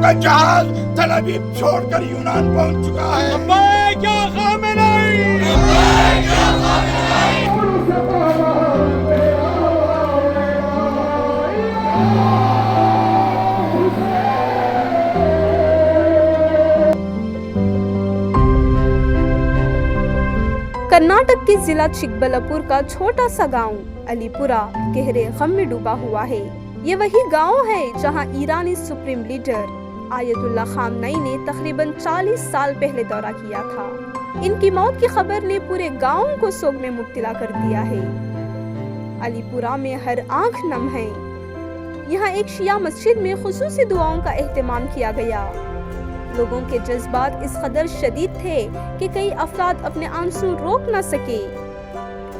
کا جہاز تل ابیب چھوڑ کر یونان پہنچ چکا ہے۔ کرناٹک کے ضلع چکبلاپور کا چھوٹا سا گاؤں علی پورہ گہرے غم میں ڈوبا ہوا ہے۔ یہ وہی گاؤں ہے جہاں ایرانی سپریم لیڈر آیت اللہ خامنئی نے تقریباً 40 سال پہلے دورہ کیا تھا۔ ان کی موت کی خبر نے پورے گاؤں کو سوگ میں مبتلا کر دیا ہے۔ علی پورہ میں ہر آنکھ نم ہے۔ یہاں ایک شیعہ مسجد میں خصوصی دعاؤں کا اہتمام کیا گیا۔ لوگوں کے جذبات اس قدر شدید تھے کہ کئی افراد اپنے آنسو روک نہ سکے۔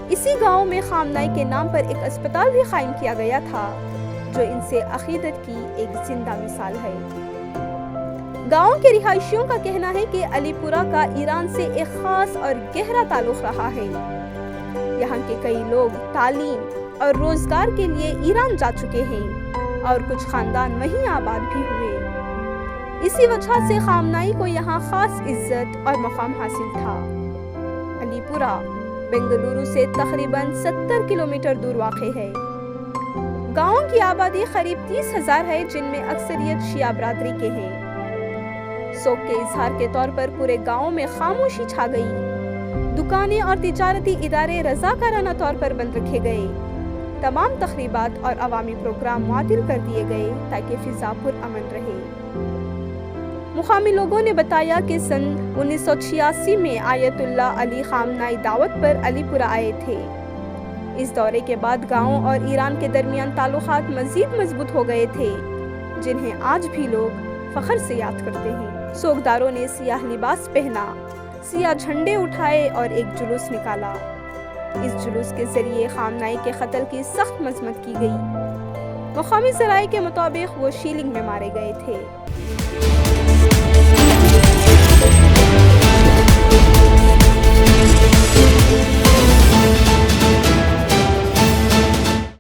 اسی گاؤں میں خامنئی کے نام پر ایک اسپتال بھی قائم کیا گیا تھا، جو ان سے عقیدت کی ایک زندہ مثال ہے۔ گاؤں کے رہائشیوں کا کہنا ہے کہ علی پورہ کا ایران سے ایک خاص اور گہرا تعلق رہا ہے۔ یہاں کے کئی لوگ تعلیم اور روزگار کے لیے ایران جا چکے ہیں اور کچھ خاندان وہیں آباد بھی ہوئے۔ اسی وجہ سے خامنئی کو یہاں خاص عزت اور مقام حاصل تھا۔ علی پورہ بنگلورو سے تقریباً 70 کلومیٹر دور واقع ہے۔ گاؤں کی آبادی قریب 30,000 ہے، جن میں اکثریت شیعہ برادری کے ہیں۔ سوگ کے اظہار کے طور پر پورے گاؤں میں خاموشی چھا گئی۔ دکانیں اور تجارتی ادارے رضاکارانہ طور پر بند رکھے گئے۔ تمام تقریبات اور عوامی پروگرام معطل کر دیے گئے تاکہ فضا پرامن رہے۔ مقامی لوگوں نے بتایا کہ سن 1986 میں آیت اللہ علی خامنئی دعوت پر علی پورہ آئے تھے۔ اس دورے کے بعد گاؤں اور ایران کے درمیان تعلقات مزید مضبوط ہو گئے تھے، جنہیں آج بھی لوگ فخر سے یاد کرتے ہیں۔ سوگداروں نے سیاہ لباس پہنا، سیاہ جھنڈے اٹھائے اور ایک جلوس نکالا۔ اس جلوس کے ذریعے خامنئی کے قتل کی سخت مذمت کی گئی۔ مقامی ذرائع کے مطابق وہ شیلنگ میں مارے گئے تھے۔